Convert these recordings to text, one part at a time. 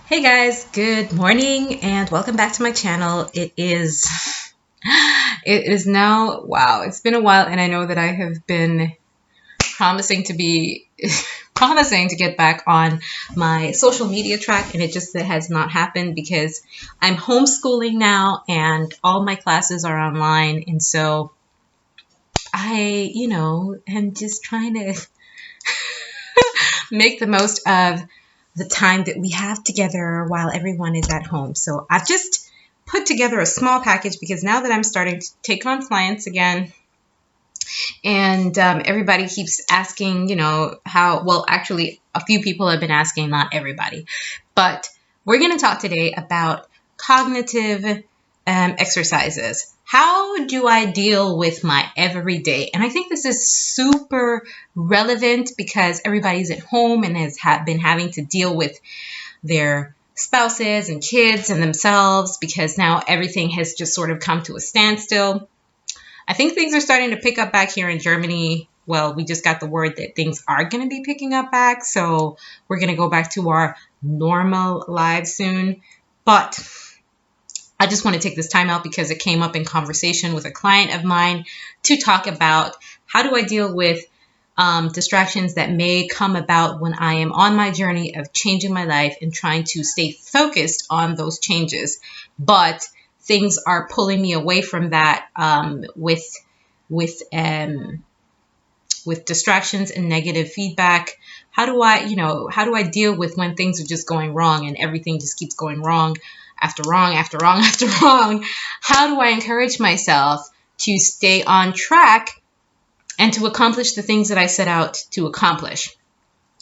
Hey guys, good morning and welcome back to my channel. It is now, wow, it's been a while and I know that I have been promising to be promising to get back on my social media track, and it just has not happened because I'm homeschooling now and all my classes are online, and so am just trying to make the most of the time that we have together while everyone is at home. So I've just put together a small package because now that I'm starting to take on clients again, and everybody keeps asking, well, actually, a few people have been asking, not everybody, but we're going to talk today about cognitive exercises. How do I deal with my everyday? And I think this is super relevant because everybody's at home and has been having to deal with their spouses and kids and themselves because now everything has just sort of come to a standstill. I think things are starting to pick up back here in Germany. Well, we just got the word that things are going to be picking up back. So we're going to go back to our normal lives soon. But I just want to take this time out because it came up in conversation with a client of mine to talk about how do I deal with distractions that may come about when I am on my journey of changing my life and trying to stay focused on those changes. But things are pulling me away from that with distractions and negative feedback. How do I deal with when things are just going wrong and everything just keeps going wrong after wrong after wrong after wrong? How do I encourage myself to stay on track and to accomplish the things that I set out to accomplish?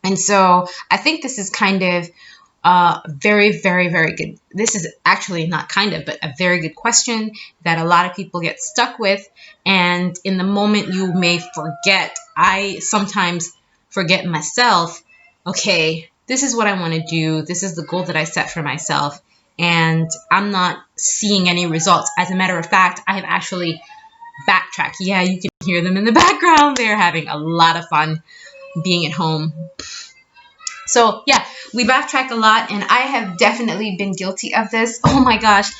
And so I think this is kind of very, very, very good. This is actually not kind of, but a very good question that a lot of people get stuck with. And in the moment, you may forget. I sometimes forget myself. Okay, this is what I want to do. This is the goal that I set for myself. And I'm not seeing any results. As a matter of fact, I have actually backtracked. Yeah, you can hear them in the background. They're having a lot of fun being at home. So yeah, we backtrack a lot, and I have definitely been guilty of this. Oh my gosh.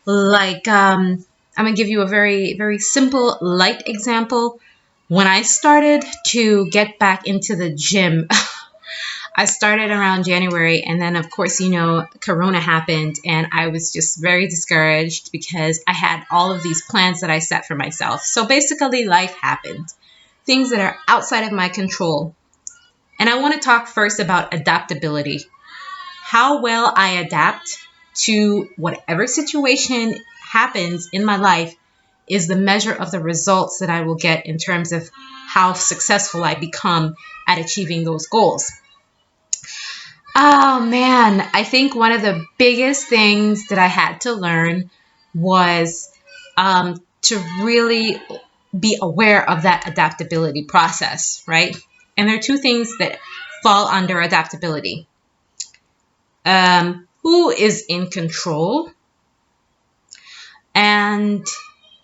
I'm gonna give you a very, very simple, light example. When I started to get back into the gym, I started around January, and then of course, Corona happened, and I was just very discouraged because I had all of these plans that I set for myself. So basically, life happened. Things that are outside of my control. And I want to talk first about adaptability. How well I adapt to whatever situation happens in my life is the measure of the results that I will get in terms of how successful I become at achieving those goals. Oh man, I think one of the biggest things that I had to learn was to really be aware of that adaptability process, right? And there are two things that fall under adaptability. Who is in control and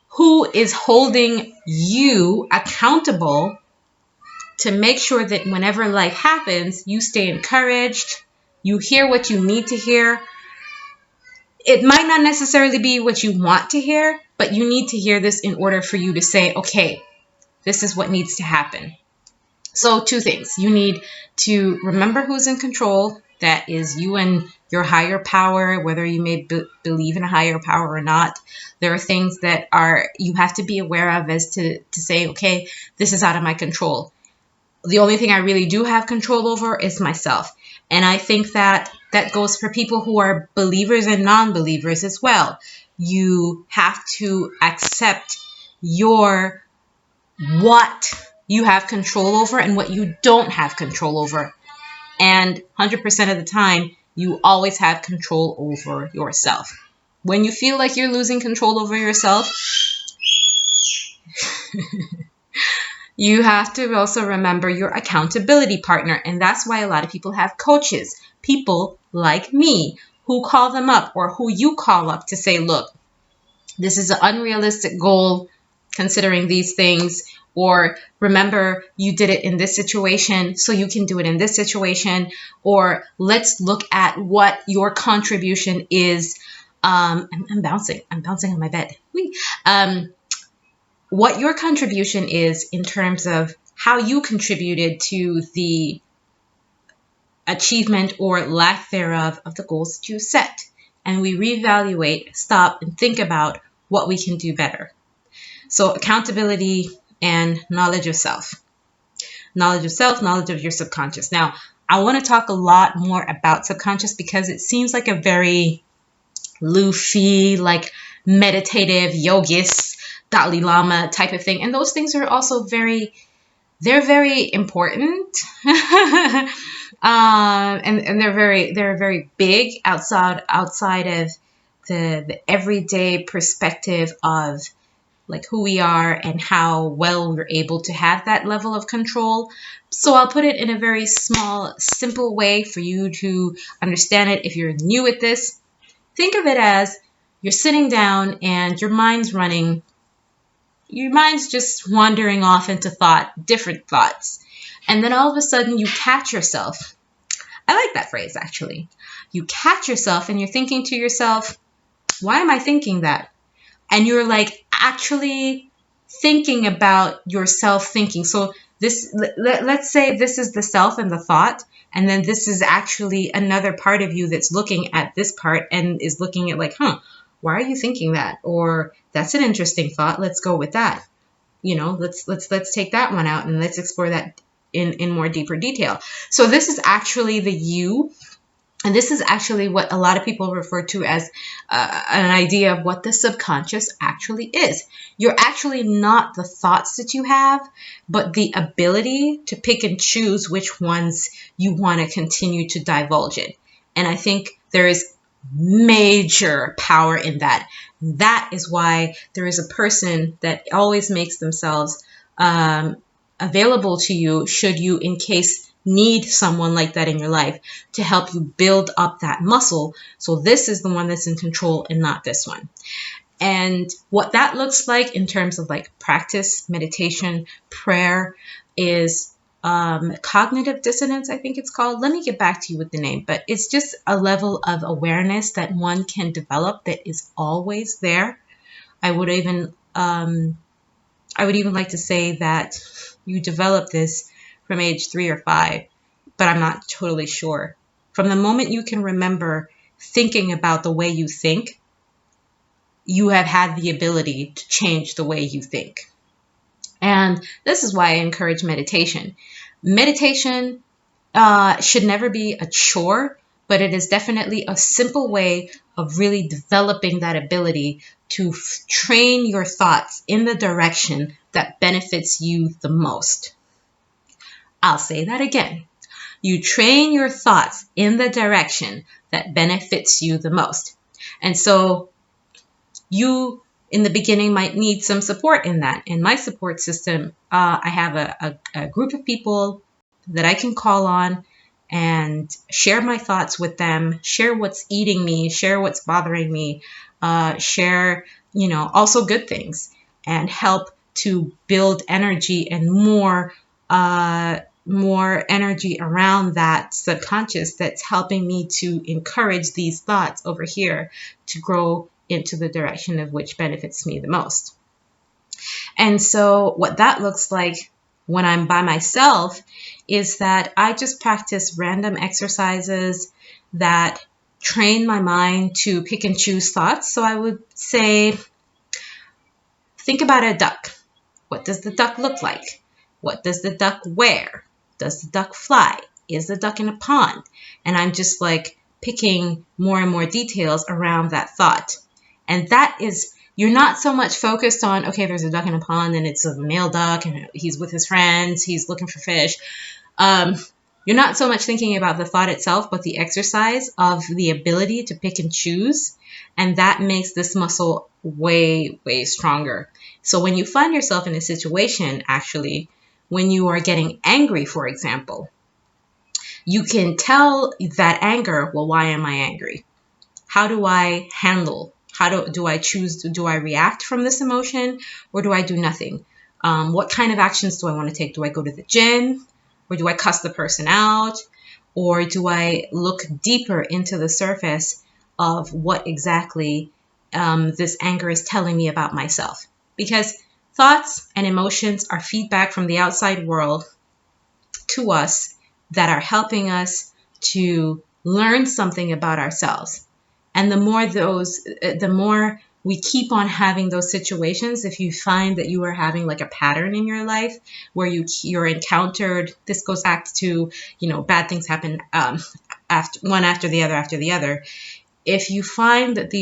who is holding you accountable to make sure that whenever life happens, you stay encouraged, you hear what you need to hear. It might not necessarily be what you want to hear, but you need to hear this in order for you to say, okay, this is what needs to happen. So two things. You need to remember who's in control. That is you and your higher power, whether you may believe in a higher power or not. There are things that you have to be aware of as to say, okay, this is out of my control. The only thing I really do have control over is myself. And I think that goes for people who are believers and non-believers as well. You have to accept what you have control over and what you don't have control over. And 100% of the time, you always have control over yourself. When you feel like you're losing control over yourself, you have to also remember your accountability partner. And that's why a lot of people have coaches, people like me, who call them up or who you call up to say, look, this is an unrealistic goal considering these things. or remember you did it in this situation, so you can do it in this situation, or let's look at what your contribution is. I'm bouncing on my bed. Whee. What your contribution is in terms of how you contributed to the achievement or lack thereof of the goals that you set. And we reevaluate, stop, and think about what we can do better. So accountability and knowledge of self. Knowledge of self, knowledge of your subconscious. Now, I want to talk a lot more about subconscious because it seems like a very Luffy, like meditative, yogis, Dalai Lama type of thing. And those things are also they're very important. And they're very big outside of the everyday perspective of like who we are and how well we're able to have that level of control. So I'll put it in a very small, simple way for you to understand it. If you're new at this, think of it as you're sitting down and your mind's running. Your mind's just wandering off into different thoughts. And then all of a sudden you catch yourself. I like that phrase, actually. You catch yourself and you're thinking to yourself, why am I thinking that? And you're like actually thinking about yourself thinking. So let's say this is the self and the thought, and then this is actually another part of you that's looking at this part and is looking at like, why are you thinking that? Or that's an interesting thought. Let's go with that. Let's take that one out and let's explore that in more deeper detail. So this is actually the you. And this is actually what a lot of people refer to as an idea of what the subconscious actually is. You're actually not the thoughts that you have, but the ability to pick and choose which ones you want to continue to divulge in. And I think there is major power in that. That is why there is a person that always makes themselves available to you should you, in case, need someone like that in your life to help you build up that muscle. So this is the one that's in control and not this one. And what that looks like in terms of like practice, meditation, prayer is cognitive dissonance, I think it's called. Let me get back to you with the name, but it's just a level of awareness that one can develop that is always there. I would even like to say that you develop this from age 3 or 5, but I'm not totally sure. From the moment you can remember thinking about the way you think, you have had the ability to change the way you think. And this is why I encourage meditation. Meditation should never be a chore, but it is definitely a simple way of really developing that ability to train your thoughts in the direction that benefits you the most. I'll say that again. You train your thoughts in the direction that benefits you the most. And so you, in the beginning, might need some support in that. In my support system, I have a group of people that I can call on and share my thoughts with them, share what's eating me, share what's bothering me, share, also good things, and help to build energy and more energy around that subconscious that's helping me to encourage these thoughts over here to grow into the direction of which benefits me the most. And so what that looks like when I'm by myself is that I just practice random exercises that train my mind to pick and choose thoughts. So I would say, think about a duck. What does the duck look like? What does the duck wear? Does the duck fly? Is the duck in a pond? And I'm just like picking more and more details around that thought. And that is, you're not so much focused on, okay, there's a duck in a pond and it's a male duck and he's with his friends, he's looking for fish. You're not so much thinking about the thought itself, but the exercise of the ability to pick and choose. And that makes this muscle way, way stronger. So when you find yourself in a situation, actually, when you are getting angry, for example, you can tell that anger, well, why am I angry? How do I handle? Do I choose? Do I react from this emotion or do I do nothing? What kind of actions do I want to take? Do I go to the gym, or do I cuss the person out, or do I look deeper into the surface of what exactly this anger is telling me about myself? Because thoughts and emotions are feedback from the outside world to us that are helping us to learn something about ourselves. And the more we keep on having those situations, if you find that you are having like a pattern in your life where you're encountered, this goes back to, bad things happen after the other. If you find that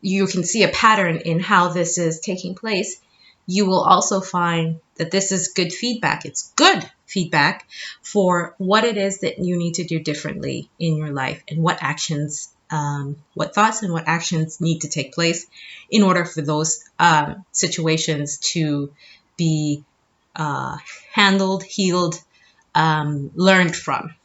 you can see a pattern in how this is taking place, you will also find that this is good feedback. It's good feedback for what it is that you need to do differently in your life, and what actions, what thoughts and what actions need to take place in order for those situations to be handled, healed, learned from.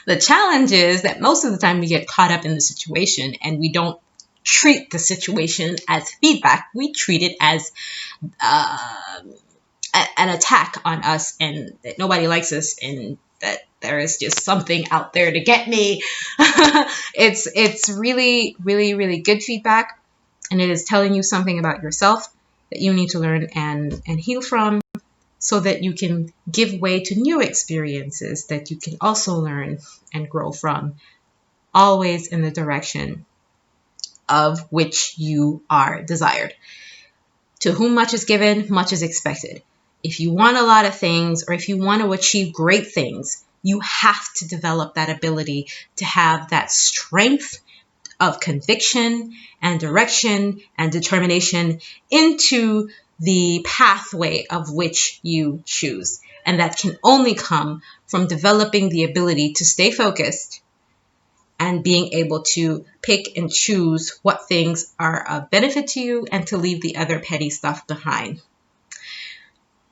The challenge is that most of the time we get caught up in the situation and we don't treat the situation as feedback. We treat it as an attack on us, and that nobody likes us, and that there is just something out there to get me. It's really, really, really good feedback, and it is telling you something about yourself that you need to learn and heal from, so that you can give way to new experiences that you can also learn and grow from, always in the direction of which you are desired. To whom much is given, much is expected. If you want a lot of things, or if you want to achieve great things, you have to develop that ability to have that strength of conviction and direction and determination into the pathway of which you choose. And that can only come from developing the ability to stay focused and being able to pick and choose what things are of benefit to you, and to leave the other petty stuff behind.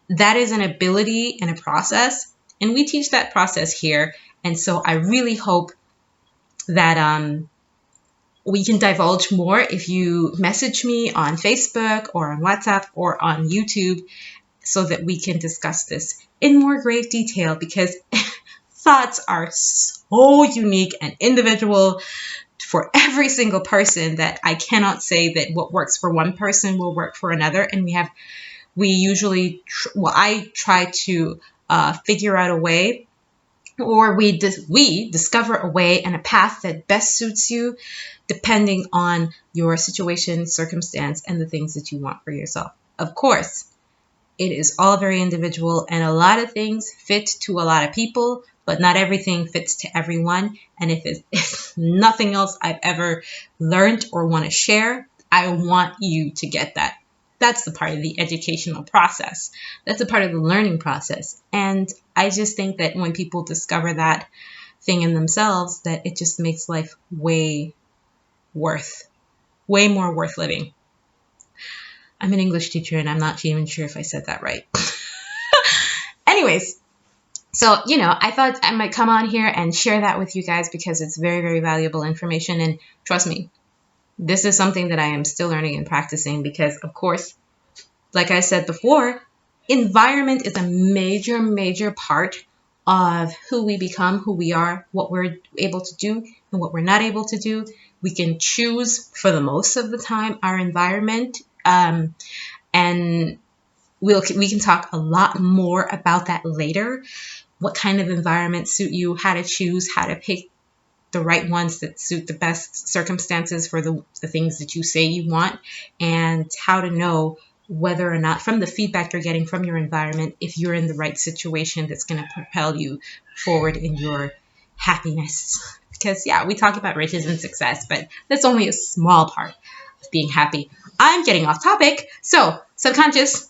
That is an ability and a process, and we teach that process here. And so I really hope that we can divulge more if you message me on Facebook or on WhatsApp or on YouTube, so that we can discuss this in more great detail, because thoughts are so unique and individual for every single person that I cannot say that what works for one person will work for another. And I try to figure out a way, or we discover a way and a path that best suits you, depending on your situation, circumstance, and the things that you want for yourself. Of course, it is all very individual, and a lot of things fit to a lot of people, but not everything fits to everyone. And if nothing else I've ever learned or want to share, I want you to get that. That's the part of the educational process. That's a part of the learning process. And I just think that when people discover that thing in themselves, that it just makes life way more worth living. I'm an English teacher, and I'm not even sure if I said that right. Anyways, so, I thought I might come on here and share that with you guys, because it's very, very valuable information. And trust me, this is something that I am still learning and practicing, because, of course, like I said before, environment is a major, major part of who we become, who we are, what we're able to do, and what we're not able to do. We can choose, for the most of the time, our environment, and we can talk a lot more about that later. What kind of environment suit you, how to choose, how to pick the right ones that suit the best circumstances for the things that you say you want, and how to know whether or not, from the feedback you're getting from your environment, if you're in the right situation that's going to propel you forward in your happiness. Because, yeah, we talk about riches and success, but that's only a small part of being happy. I'm getting off topic. So, subconscious,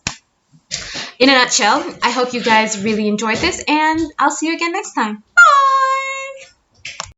in a nutshell, I hope you guys really enjoyed this, and I'll see you again next time. Bye!